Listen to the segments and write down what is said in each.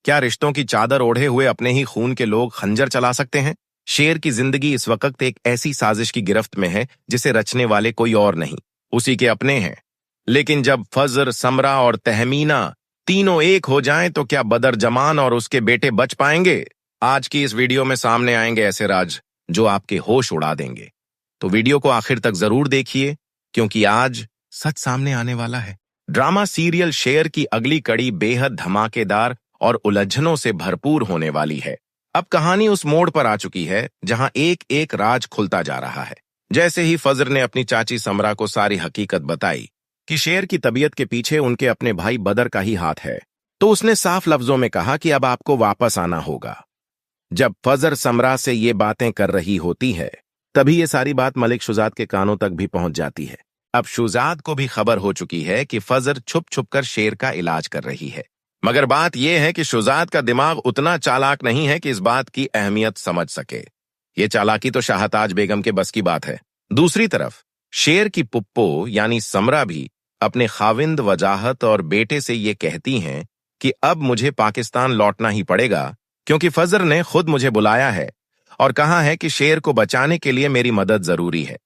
क्या रिश्तों की चादर ओढ़े हुए अपने ही खून के लोग खंजर चला सकते हैं? शेर की जिंदगी इस वक्त एक ऐसी साजिश की गिरफ्त में है जिसे रचने वाले कोई और नहीं, उसी के अपने हैं। लेकिन जब फजर, समरा और तहमीना तीनों एक हो जाएं तो क्या बदर जमान और उसके बेटे बच पाएंगे? आज की इस वीडियो में सामने आएंगे ऐसे राज जो आपके होश उड़ा देंगे। तो वीडियो को आखिर तक जरूर देखिए, क्योंकि आज सच सामने आने वाला है। ड्रामा सीरियल शेर की अगली कड़ी बेहद धमाकेदार और उलझनों से भरपूर होने वाली है। अब कहानी उस मोड़ पर आ चुकी है जहां एक एक राज खुलता जा रहा है। जैसे ही फजर ने अपनी चाची समरा को सारी हकीकत बताई कि शेर की तबीयत के पीछे उनके अपने भाई बदर का ही हाथ है, तो उसने साफ लफ्जों में कहा कि अब आपको वापस आना होगा। जब फजर समरा से ये बातें कर रही होती है, तभी ये सारी बात मलिक शुजात के कानों तक भी पहुंच जाती है। अब शुजात को भी खबर हो चुकी है कि फजर छुप छुप कर शेर का इलाज कर रही है। मगर बात यह है कि शुजात का दिमाग उतना चालाक नहीं है कि इस बात की अहमियत समझ सके। ये चालाकी तो शाहताज बेगम के बस की बात है। दूसरी तरफ शेर की पुप्पो यानी समरा भी अपने खाविंद वजाहत और बेटे से ये कहती हैं कि अब मुझे पाकिस्तान लौटना ही पड़ेगा, क्योंकि फजर ने खुद मुझे बुलाया है और कहा है कि शेर को बचाने के लिए मेरी मदद जरूरी है।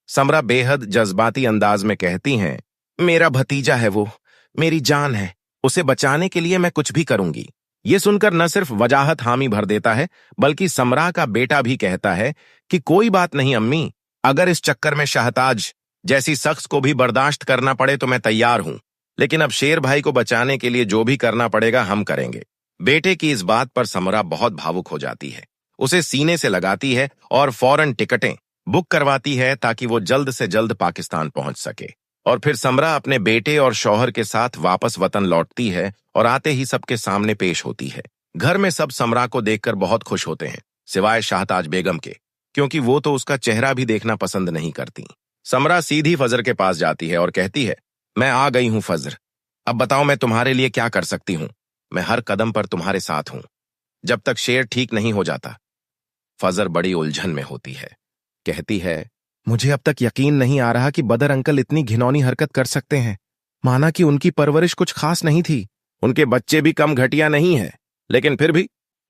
समरा बेहद जज्बाती अंदाज में कहती हैं, मेरा भतीजा है, वो मेरी जान है, उसे बचाने के लिए मैं कुछ भी करूंगी। ये सुनकर न सिर्फ वजाहत हामी भर देता है, बल्कि समरा का बेटा भी कहता है कि कोई बात नहीं अम्मी, अगर इस चक्कर में शाहताज जैसी शख्स को भी बर्दाश्त करना पड़े तो मैं तैयार हूं, लेकिन अब शेर भाई को बचाने के लिए जो भी करना पड़ेगा हम करेंगे। बेटे की इस बात पर समरा बहुत भावुक हो जाती है, उसे सीने से लगाती है और फौरन टिकटें बुक करवाती है ताकि वो जल्द से जल्द पाकिस्तान पहुंच सके। और फिर समरा अपने बेटे और शौहर के साथ वापस वतन लौटती है और आते ही सबके सामने पेश होती है। घर में सब समरा को देखकर बहुत खुश होते हैं, सिवाय शाहताज बेगम के, क्योंकि वो तो उसका चेहरा भी देखना पसंद नहीं करती। समरा सीधी फजर के पास जाती है और कहती है, मैं आ गई हूं फजर, अब बताओ मैं तुम्हारे लिए क्या कर सकती हूं? मैं हर कदम पर तुम्हारे साथ हूं, जब तक शेर ठीक नहीं हो जाता। फजर बड़ी उलझन में होती है, कहती है, मुझे अब तक यकीन नहीं आ रहा कि बदर अंकल इतनी घिनौनी हरकत कर सकते हैं। माना कि उनकी परवरिश कुछ खास नहीं थी, उनके बच्चे भी कम घटिया नहीं है, लेकिन फिर भी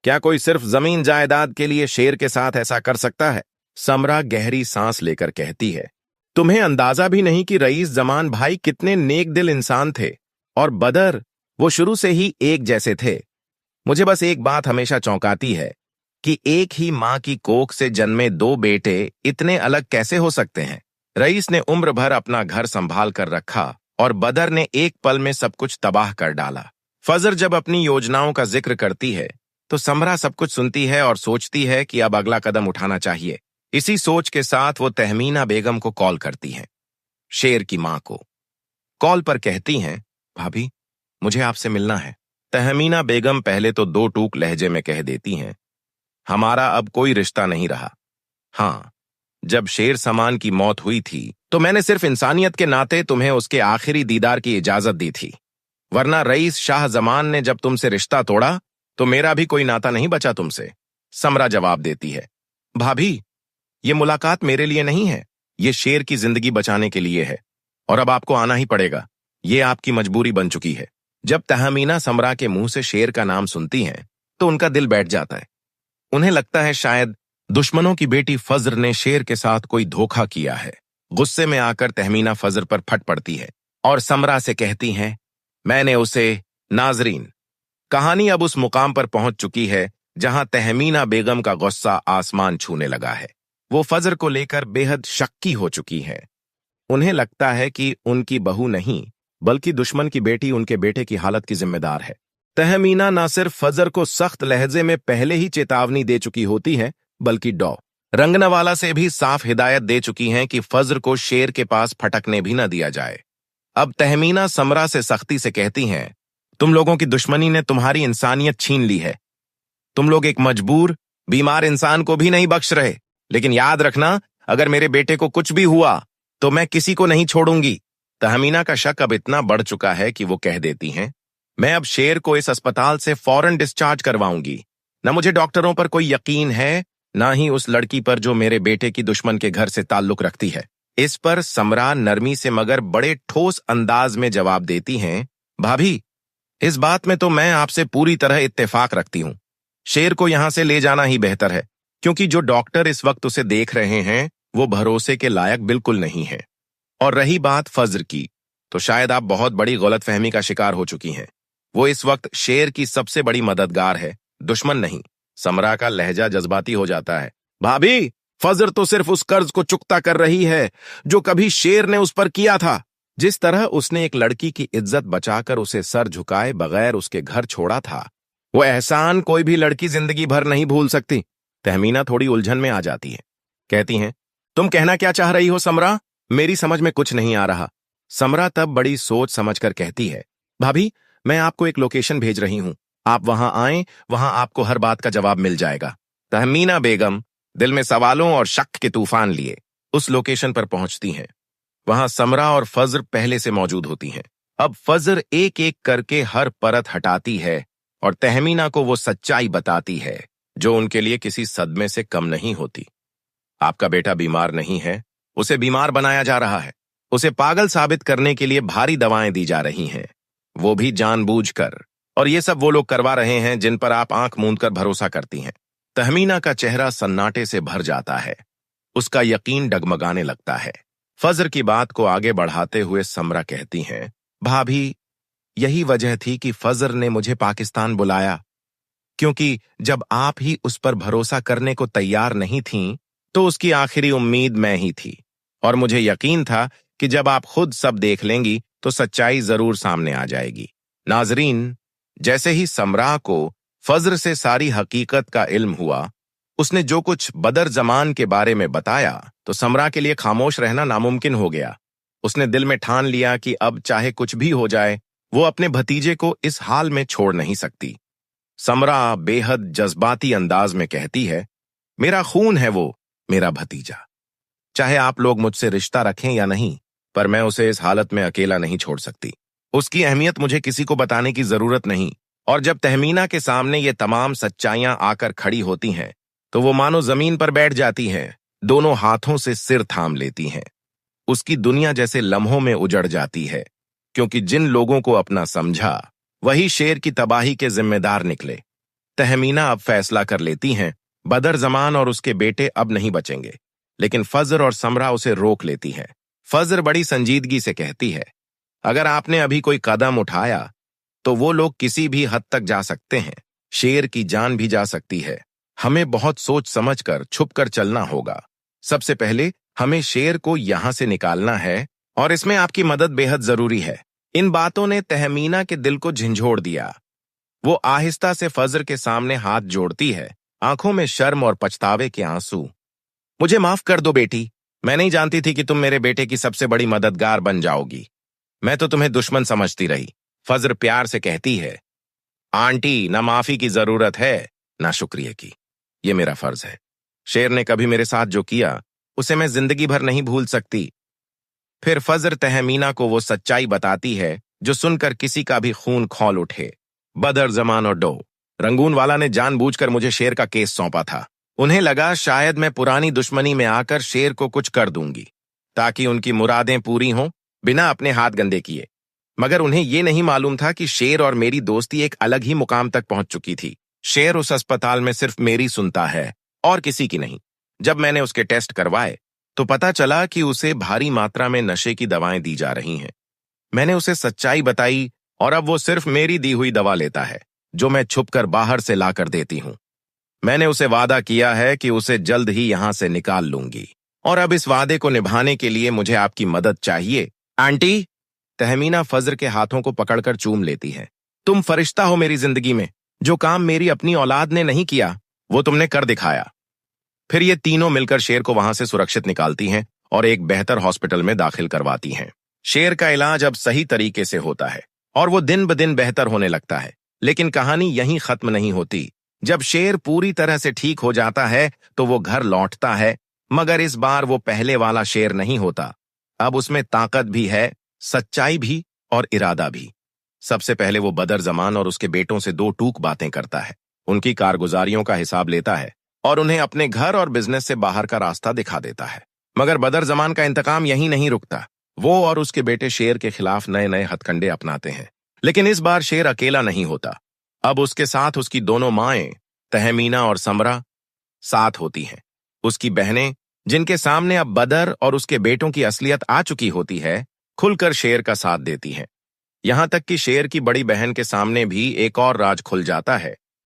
क्या कोई सिर्फ जमीन जायदाद के लिए शेर के साथ ऐसा कर सकता है? समरा गहरी सांस लेकर कहती है, तुम्हें अंदाजा भी नहीं कि रईस जमान भाई कितने नेक दिल इंसान थे, और बदर, वो शुरू से ही एक जैसे थे। मुझे बस एक बात हमेशा चौंकाती है कि एक ही मां की कोख से जन्मे दो बेटे इतने अलग कैसे हो सकते हैं। रईस ने उम्र भर अपना घर संभाल कर रखा और बदर ने एक पल में सब कुछ तबाह कर डाला। फजर जब अपनी योजनाओं का जिक्र करती है तो समरा सब कुछ सुनती है और सोचती है कि अब अगला कदम उठाना चाहिए। इसी सोच के साथ वो तहमीना बेगम को कॉल करती हैं, शेर की मां को। कॉल पर कहती हैं, भाभी, मुझे आपसे मिलना है। तहमीना बेगम पहले तो दो टूक लहजे में कह देती हैं, हमारा अब कोई रिश्ता नहीं रहा। हाँ, जब शेर समान की मौत हुई थी तो मैंने सिर्फ इंसानियत के नाते तुम्हें उसके आखिरी दीदार की इजाजत दी थी, वरना रईस शाह जमान ने जब तुमसे रिश्ता तोड़ा तो मेरा भी कोई नाता नहीं बचा तुमसे। समरा जवाब देती है, भाभी, ये मुलाकात मेरे लिए नहीं है, ये शेर की जिंदगी बचाने के लिए है, और अब आपको आना ही पड़ेगा, ये आपकी मजबूरी बन चुकी है। जब तहमीना समरा के मुंह से शेर का नाम सुनती हैं तो उनका दिल बैठ जाता है। उन्हें लगता है शायद दुश्मनों की बेटी फजर ने शेर के साथ कोई धोखा किया है। गुस्से में आकर तहमीना फजर पर फट पड़ती है और समरा से कहती हैं, मैंने उसे। नाजरीन, कहानी अब उस मुकाम पर पहुंच चुकी है जहां तहमीना बेगम का गुस्सा आसमान छूने लगा है। वो फजर को लेकर बेहद शक्की हो चुकी है। उन्हें लगता है कि उनकी बहू नहीं, बल्कि दुश्मन की बेटी उनके बेटे की हालत की जिम्मेदार है। तहमीना न सिर्फ फजर को सख्त लहजे में पहले ही चेतावनी दे चुकी होती है, बल्कि रंगनवाला से भी साफ हिदायत दे चुकी हैं कि फजर को शेर के पास फटकने भी न दिया जाए। अब तहमीना समरा से सख्ती से कहती हैं, तुम लोगों की दुश्मनी ने तुम्हारी इंसानियत छीन ली है। तुम लोग एक मजबूर, बीमार इंसान को भी नहीं बख्श रहे, लेकिन याद रखना, अगर मेरे बेटे को कुछ भी हुआ तो मैं किसी को नहीं छोड़ूंगी। तहमीना का शक अब इतना बढ़ चुका है कि वो कह देती हैं, मैं अब शेर को इस अस्पताल से फौरन डिस्चार्ज करवाऊंगी। न मुझे डॉक्टरों पर कोई यकीन है, ना ही उस लड़की पर जो मेरे बेटे की दुश्मन के घर से ताल्लुक रखती है। इस पर समरा नरमी से मगर बड़े ठोस अंदाज में जवाब देती हैं, भाभी, इस बात में तो मैं आपसे पूरी तरह इत्तेफाक रखती हूं। शेर को यहां से ले जाना ही बेहतर है, क्योंकि जो डॉक्टर इस वक्त उसे देख रहे हैं वो भरोसे के लायक बिल्कुल नहीं है। और रही बात फज्र की, तो शायद आप बहुत बड़ी गलतफहमी का शिकार हो चुकी हैं। वो इस वक्त शेर की सबसे बड़ी मददगार है, दुश्मन नहीं। समरा का लहजा जज्बाती हो जाता है। भाभी, फज्र तो सिर्फ उस कर्ज को चुकता कर रही है जो कभी शेर ने उस पर किया था। जिस तरह उसने एक लड़की की इज्जत बचाकर उसे सर झुकाए बगैर उसके घर छोड़ा था, वो एहसान कोई भी लड़की जिंदगी भर नहीं भूल सकती। तहमीना थोड़ी उलझन में आ जाती है। कहती हैं, तुम कहना क्या चाह रही हो समरा? मेरी समझ में कुछ नहीं आ रहा। समरा तब बड़ी सोच समझकर कहती है, भाभी, मैं आपको एक लोकेशन भेज रही हूं। आप वहां आएं, वहां आपको हर बात का जवाब मिल जाएगा। तहमीना बेगम दिल में सवालों और शक के तूफान लिए उस लोकेशन पर पहुंचती हैं। वहां समरा और फज्र पहले से मौजूद होती हैं। अब फज्र एक एक करके हर परत हटाती है और तहमीना को वो सच्चाई बताती है जो उनके लिए किसी सदमे से कम नहीं होती। आपका बेटा बीमार नहीं है, उसे बीमार बनाया जा रहा है। उसे पागल साबित करने के लिए भारी दवाएं दी जा रही हैं, वो भी जानबूझकर। और ये सब वो लोग करवा रहे हैं जिन पर आप आंख मूंदकर भरोसा करती हैं। तहमीना का चेहरा सन्नाटे से भर जाता है, उसका यकीन डगमगाने लगता है। फज्र की बात को आगे बढ़ाते हुए समरा कहती हैं, भाभी, यही वजह थी कि फज्र ने मुझे पाकिस्तान बुलाया, क्योंकि जब आप ही उस पर भरोसा करने को तैयार नहीं थीं, तो उसकी आखिरी उम्मीद मैं ही थी। और मुझे यकीन था कि जब आप खुद सब देख लेंगी तो सच्चाई जरूर सामने आ जाएगी। नाजरीन, जैसे ही समरा को फज्र से सारी हकीकत का इल्म हुआ, उसने जो कुछ बदर जमान के बारे में बताया, तो समरा के लिए खामोश रहना नामुमकिन हो गया। उसने दिल में ठान लिया कि अब चाहे कुछ भी हो जाए, वो अपने भतीजे को इस हाल में छोड़ नहीं सकती। समरा बेहद जज्बाती अंदाज में कहती है, मेरा खून है वो, मेरा भतीजा। चाहे आप लोग मुझसे रिश्ता रखें या नहीं, पर मैं उसे इस हालत में अकेला नहीं छोड़ सकती। उसकी अहमियत मुझे किसी को बताने की जरूरत नहीं। और जब तहमीना के सामने ये तमाम सच्चाइयां आकर खड़ी होती हैं, तो वो मानो जमीन पर बैठ जाती हैं, दोनों हाथों से सिर थाम लेती हैं। उसकी दुनिया जैसे लम्हों में उजड़ जाती है, क्योंकि जिन लोगों को अपना समझा वही शेर की तबाही के जिम्मेदार निकले। तहमीना अब फैसला कर लेती हैं, बदर जमान और उसके बेटे अब नहीं बचेंगे। लेकिन फज्र और समरा उसे रोक लेती हैं। फज्र बड़ी संजीदगी से कहती है, अगर आपने अभी कोई कदम उठाया तो वो लोग किसी भी हद तक जा सकते हैं, शेर की जान भी जा सकती है। हमें बहुत सोच समझकर छुपकर चलना होगा। सबसे पहले हमें शेर को यहां से निकालना है, और इसमें आपकी मदद बेहद जरूरी है। इन बातों ने तहमीना के दिल को झंझोड़ दिया। वो आहिस्ता से फज्र के सामने हाथ जोड़ती है, आंखों में शर्म और पछतावे के आंसू। मुझे माफ कर दो बेटी, मैं नहीं जानती थी कि तुम मेरे बेटे की सबसे बड़ी मददगार बन जाओगी। मैं तो तुम्हें दुश्मन समझती रही। फज्र प्यार से कहती है, आंटी, ना माफी की जरूरत है ना शुक्रिया की, ये मेरा फर्ज है। शेर ने कभी मेरे साथ जो किया उसे मैं जिंदगी भर नहीं भूल सकती। फिर फज्र तहमीना को वो सच्चाई बताती है जो सुनकर किसी का भी खून खौल उठे। बदर जमान और डो रंगून वाला ने जानबूझकर मुझे शेर का केस सौंपा था। उन्हें लगा शायद मैं पुरानी दुश्मनी में आकर शेर को कुछ कर दूंगी, ताकि उनकी मुरादें पूरी हों बिना अपने हाथ गंदे किए। मगर उन्हें यह नहीं मालूम था कि शेर और मेरी दोस्ती एक अलग ही मुकाम तक पहुंच चुकी थी। शेर उस अस्पताल में सिर्फ मेरी सुनता है और किसी की नहीं। जब मैंने उसके टेस्ट करवाए तो पता चला कि उसे भारी मात्रा में नशे की दवाएं दी जा रही हैं। मैंने उसे सच्चाई बताई और अब वो सिर्फ मेरी दी हुई दवा लेता है, जो मैं छुपकर बाहर से लाकर देती हूं। मैंने उसे वादा किया है कि उसे जल्द ही यहां से निकाल लूंगी, और अब इस वादे को निभाने के लिए मुझे आपकी मदद चाहिए। आंटी, तहमीना फज्र के हाथों को पकड़कर चूम लेती है। तुम फरिश्ता हो मेरी जिंदगी में। जो काम मेरी अपनी औलाद ने नहीं किया वो तुमने कर दिखाया। फिर ये तीनों मिलकर शेर को वहां से सुरक्षित निकालती हैं और एक बेहतर हॉस्पिटल में दाखिल करवाती हैं। शेर का इलाज अब सही तरीके से होता है और वो दिन ब दिन बेहतर होने लगता है। लेकिन कहानी यहीं खत्म नहीं होती। जब शेर पूरी तरह से ठीक हो जाता है तो वो घर लौटता है, मगर इस बार वो पहले वाला शेर नहीं होता। अब उसमें ताकत भी है, सच्चाई भी और इरादा भी। सबसे पहले वो बदर जमान और उसके बेटों से दो टूक बातें करता है, उनकी कारगुजारियों का हिसाब लेता है और उन्हें अपने घर और बिजनेस से बाहर का रास्ता दिखा देता है। मगर बदर जमान का इंतकाम यहीं नहीं रुकता। वो और उसके बेटे शेर के खिलाफ नए नए हथकंडे अपनाते हैं। लेकिन इस बार शेर अकेला नहीं होता। अब उसके साथ उसकी दोनों माएं तहमीना और समरा साथ होती हैं। उसकी बहनें, जिनके सामने अब बदर और उसके बेटों की असलियत आ चुकी होती है, खुलकर शेर का साथ देती हैं। यहां तक कि शेर की बड़ी बहन के सामने भी एक और राज खुल जाता है।